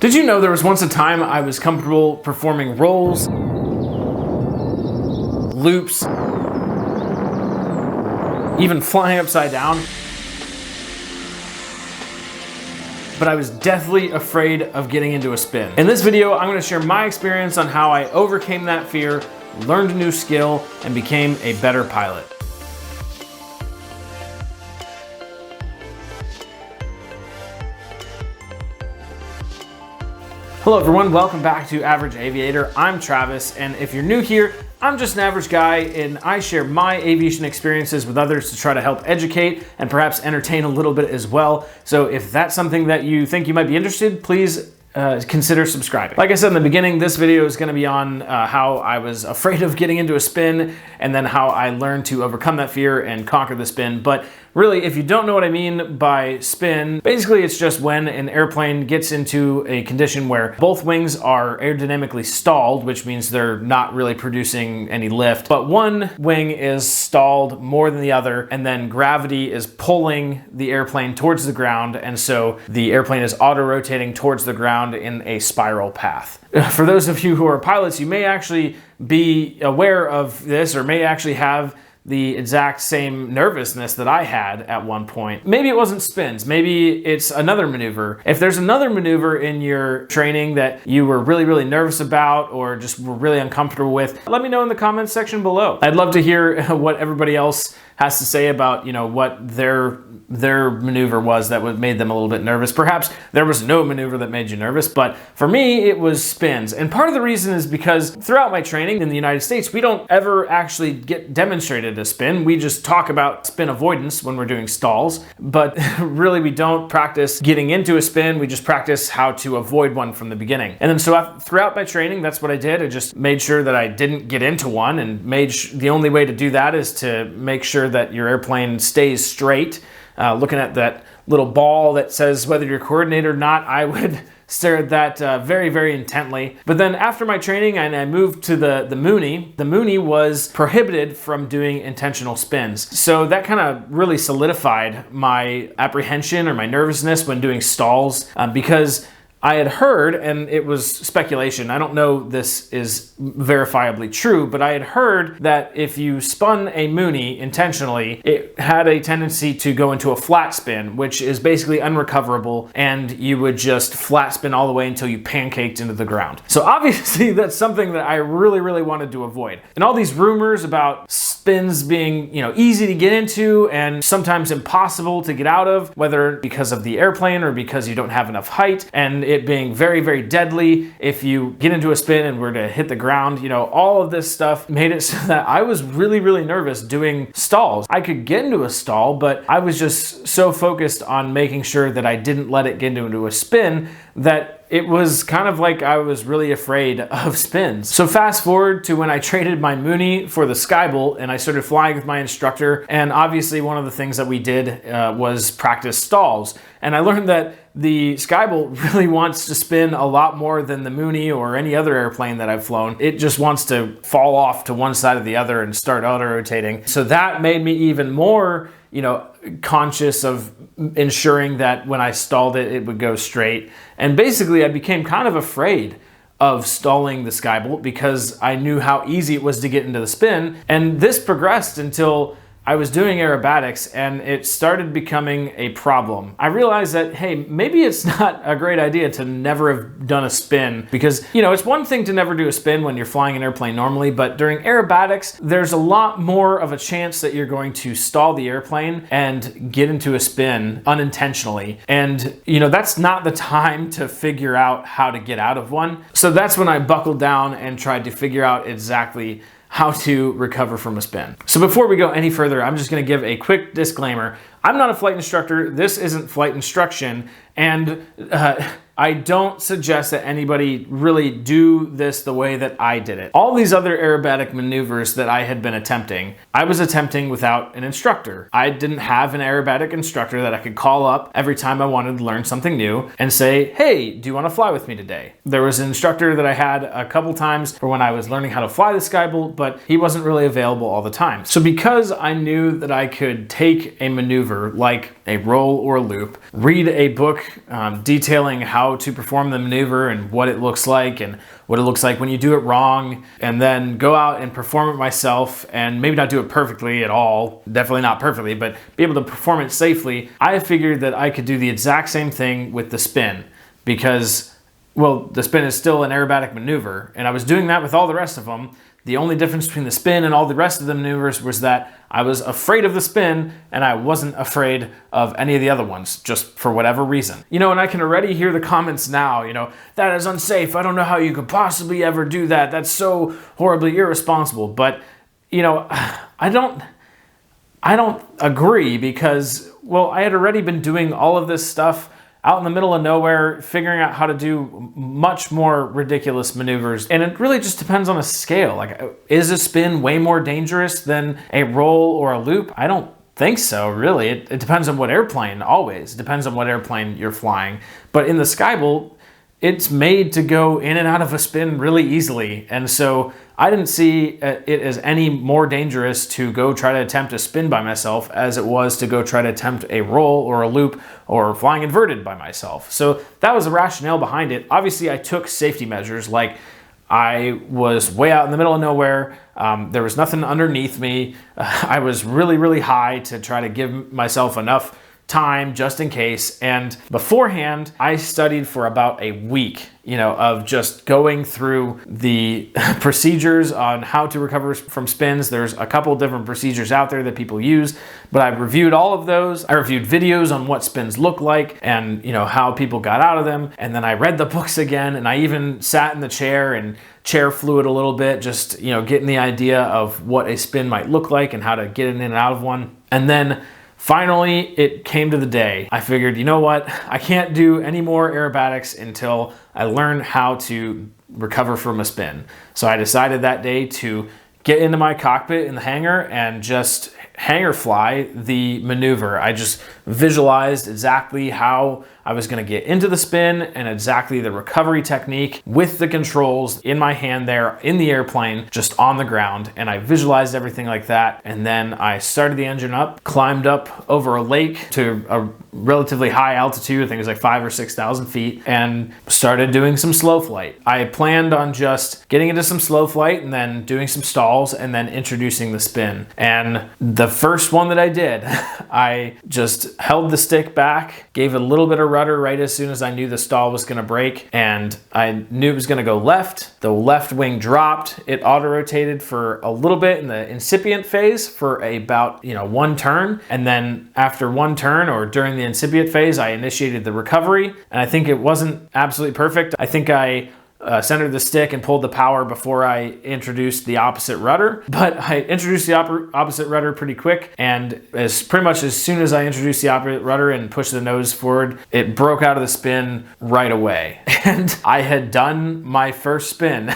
Did you know there was once a time I was comfortable performing rolls, loops, even flying upside down? But I was deathly afraid of getting into a spin. In this video, I'm going to share my experience on how I overcame that fear, learned a new skill, and became a better pilot. Hello everyone, welcome back to Average Aviator. I'm Travis, and if you're new here, I'm just an average guy and I share my aviation experiences with others to try to help educate and perhaps entertain a little bit as well. So if that's something that you think you might be interested, please consider subscribing. Like I said in the beginning, this video is going to be on how I was afraid of getting into a spin and then how I learned to overcome that fear and conquer the spin. But really, if you don't know what I mean by spin, basically it's just when an airplane gets into a condition where both wings are aerodynamically stalled, which means they're not really producing any lift, but one wing is stalled more than the other, and then gravity is pulling the airplane towards the ground, and so the airplane is auto-rotating towards the ground in a spiral path. For those of you who are pilots, you may actually be aware of this or may actually have the exact same nervousness that I had at one point. Maybe it wasn't spins, maybe it's another maneuver. If there's another maneuver in your training that you were really nervous about or just were really uncomfortable with, let me know in the comments section below. I'd love to hear what everybody else has to say about, what their maneuver was that made them a little bit nervous. Perhaps there was no maneuver that made you nervous, but for me, it was spins. And part of the reason is because throughout my training in the United States, we don't ever actually get demonstrated a spin. We just talk about spin avoidance when we're doing stalls, but really we don't practice getting into a spin. We just practice how to avoid one from the beginning. And then so throughout my training, that's what I did. I just made sure that I didn't get into one, and the only way to do that is to make sure that your airplane stays straight. Looking at that little ball that says whether you're coordinated or not, I would stare at that very intently. But then after my training and I moved to the Mooney was prohibited from doing intentional spins. So that kind of really solidified my apprehension or my nervousness when doing stalls because I had heard, and it was speculation, I don't know this is verifiably true, but I had heard that if you spun a Mooney intentionally, it had a tendency to go into a flat spin, which is basically unrecoverable, and you would just flat spin all the way until you pancaked into the ground. So obviously that's something that I really wanted to avoid. And all these rumors about spins being, easy to get into and sometimes impossible to get out of, whether because of the airplane or because you don't have enough height, and it being very deadly if you get into a spin and were to hit the ground, all of this stuff made it so that I was really nervous doing stalls. I could get into a stall, but I was just so focused on making sure that I didn't let it get into a spin that it was kind of like I was really afraid of spins. So fast forward to when I traded my Mooney for the Skybolt and I started flying with my instructor, and obviously one of the things that we did was practice stalls. And I learned that the Skybolt really wants to spin a lot more than the Mooney or any other airplane that I've flown. It just wants to fall off to one side or the other and start auto-rotating. So that made me even more conscious of ensuring that when I stalled it, it would go straight. And basically I became kind of afraid of stalling the Skybolt because I knew how easy it was to get into the spin. And this progressed until I was doing aerobatics and it started becoming a problem. I realized that, hey, maybe it's not a great idea to never have done a spin because, it's one thing to never do a spin when you're flying an airplane normally, but during aerobatics, there's a lot more of a chance that you're going to stall the airplane and get into a spin unintentionally. And, that's not the time to figure out how to get out of one. So that's when I buckled down and tried to figure out exactly how to recover from a spin. So before we go any further, I'm just gonna give a quick disclaimer. I'm not a flight instructor, this isn't flight instruction, and I don't suggest that anybody really do this the way that I did it. All these other aerobatic maneuvers that I had been attempting, I was attempting without an instructor. I didn't have an aerobatic instructor that I could call up every time I wanted to learn something new and say, hey, do you want to fly with me today? There was an instructor that I had a couple times for when I was learning how to fly the Skybolt, but he wasn't really available all the time. So because I knew that I could take a maneuver like a roll or a loop, read a book detailing how how to perform the maneuver and what it looks like and what it looks like when you do it wrong, and then go out and perform it myself, and maybe not do it perfectly at all, definitely not perfectly, but be able to perform it safely. I figured that I could do the exact same thing with the spin, because, well, the spin is still an aerobatic maneuver, and I was doing that with all the rest of them. The only difference between the spin and all the rest of the maneuvers was that I was afraid of the spin and I wasn't afraid of any of the other ones, just for whatever reason. You know, and I can already hear the comments now, you know, that is unsafe. I don't know how you could possibly ever do that. That's so horribly irresponsible. But, you know, I don't agree, because, well, I had already been doing all of this stuff out in the middle of nowhere, figuring out how to do much more ridiculous maneuvers. And it really just depends on a scale. Like, is a spin way more dangerous than a roll or a loop? I don't think so, really. It depends on what airplane, always. It depends on what airplane you're flying. But in the Skybolt, it's made to go in and out of a spin really easily. And so I didn't see it as any more dangerous to go try to attempt a spin by myself as it was to go try to attempt a roll or a loop or flying inverted by myself. So that was the rationale behind it. Obviously, I took safety measures, like I was way out in the middle of nowhere. There was nothing underneath me. I was really, really high to try to give myself enough time just in case. And beforehand, I studied for about a week, you know, of just going through the procedures on how to recover from spins. There's a couple different procedures out there that people use, but I reviewed all of those. I reviewed videos on what spins look like and, you know, how people got out of them. And then I read the books again, and I even sat in the chair and chair flew it a little bit, just, you know, getting the idea of what a spin might look like and how to get in and out of one. And then finally, it came to the day. I figured, you know what? I can't do any more aerobatics until I learn how to recover from a spin. So I decided that day to get into my cockpit in the hangar and just hangar fly the maneuver. I just visualized exactly how I was going to get into the spin and exactly the recovery technique with the controls in my hand there in the airplane, just on the ground. And I visualized everything like that. And then I started the engine up, climbed up over a lake to a relatively high altitude. I think it was like 5,000 or 6,000 feet, and started doing some slow flight. I planned on just getting into some slow flight and then doing some stalls and then introducing the spin. And the first one that I did, I just held the stick back, gave it a little bit of rudder right as soon as I knew the stall was going to break, and I knew it was going to go left. The left wing dropped. It auto-rotated for a little bit in the incipient phase for about, you know, one turn, and then after one turn, or during the incipient phase, I initiated the recovery. And I think it wasn't absolutely perfect. I think I centered the stick and pulled the power before I introduced the opposite rudder. But I introduced the opposite rudder pretty quick, and pretty much as soon as I introduced the opposite rudder and pushed the nose forward, it broke out of the spin right away. And I had done my first spin.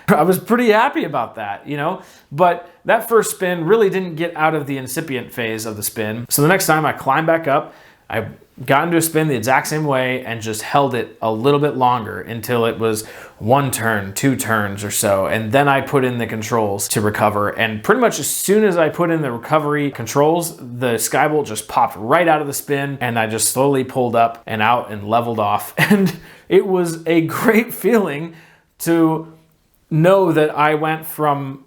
I was pretty happy about that, you know? But that first spin really didn't get out of the incipient phase of the spin. So the next time I climbed back up, I got into a spin the exact same way and just held it a little bit longer until it was one turn, two turns or so. And then I put in the controls to recover. And pretty much as soon as I put in the recovery controls, the Skybolt just popped right out of the spin, and I just slowly pulled up and out and leveled off. And it was a great feeling to know that I went from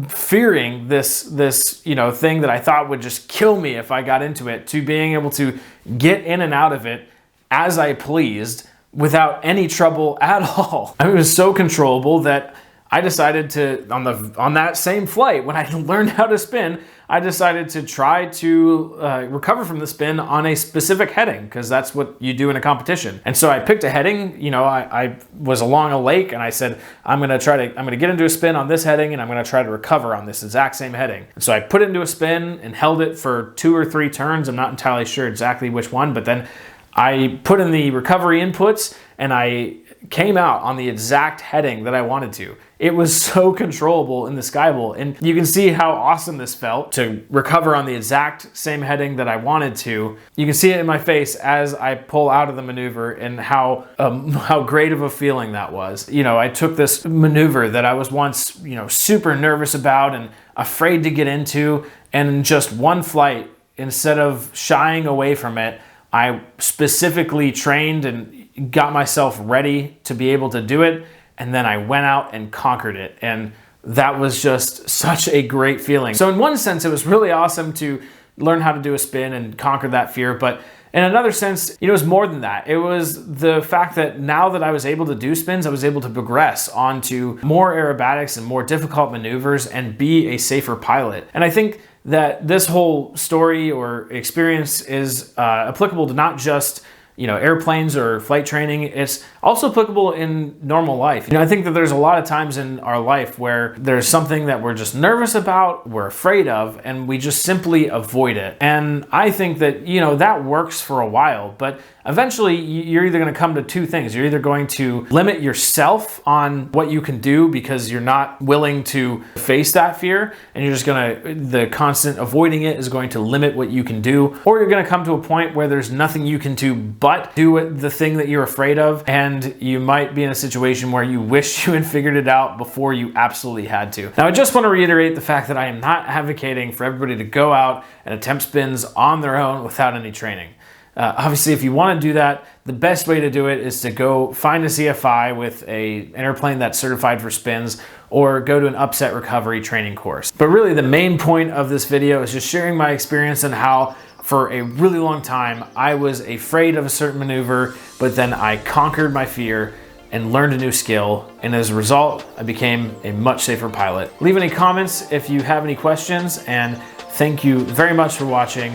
fearing this you know, thing that I thought would just kill me if I got into it, to being able to get in and out of it as I pleased without any trouble at all. I mean, it was so controllable that I decided to, on that same flight, when I learned how to spin, I decided to try to recover from the spin on a specific heading, because that's what you do in a competition. And so I picked a heading. You know, I was along a lake, and I said, I'm gonna get into a spin on this heading, and I'm gonna try to recover on this exact same heading. And so I put it into a spin and held it for 2 or 3 turns. I'm not entirely sure exactly which one, but then I put in the recovery inputs, and I came out on the exact heading that I wanted to. It was so controllable in the Skybolt, and you can see how awesome this felt to recover on the exact same heading that I wanted to. You can see it in my face as I pull out of the maneuver, and how great of a feeling that was. You know, I took this maneuver that I was once, you know, super nervous about and afraid to get into, and in just one flight, instead of shying away from it, I specifically trained and got myself ready to be able to do it, and then I went out and conquered it. And that was just such a great feeling. So in one sense, it was really awesome to learn how to do a spin and conquer that fear, but in another sense, it was more than that. It was the fact that now that I was able to do spins, I was able to progress onto more aerobatics and more difficult maneuvers and be a safer pilot. And I think that this whole story or experience is applicable to not just airplanes or flight training. It's also applicable in normal life. I think that there's a lot of times in our life where there's something that we're just nervous about, we're afraid of, and we just simply avoid it. And I think that, that works for a while, but eventually you're either going to come to two things. You're either going to limit yourself on what you can do because you're not willing to face that fear, and you're just the constant avoiding it is going to limit what you can do, or you're going to come to a point where there's nothing you can do but do the thing that you're afraid of, and you might be in a situation where you wish you had figured it out before you absolutely had to. Now, I just want to reiterate the fact that I am not advocating for everybody to go out and attempt spins on their own without any training. Obviously, if you want to do that, the best way to do it is to go find a CFI with an airplane that's certified for spins, or go to an upset recovery training course. But really, the main point of this video is just sharing my experience and how for a really long time I was afraid of a certain maneuver, but then I conquered my fear and learned a new skill, and as a result, I became a much safer pilot. Leave any comments if you have any questions, and thank you very much for watching,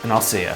and I'll see ya.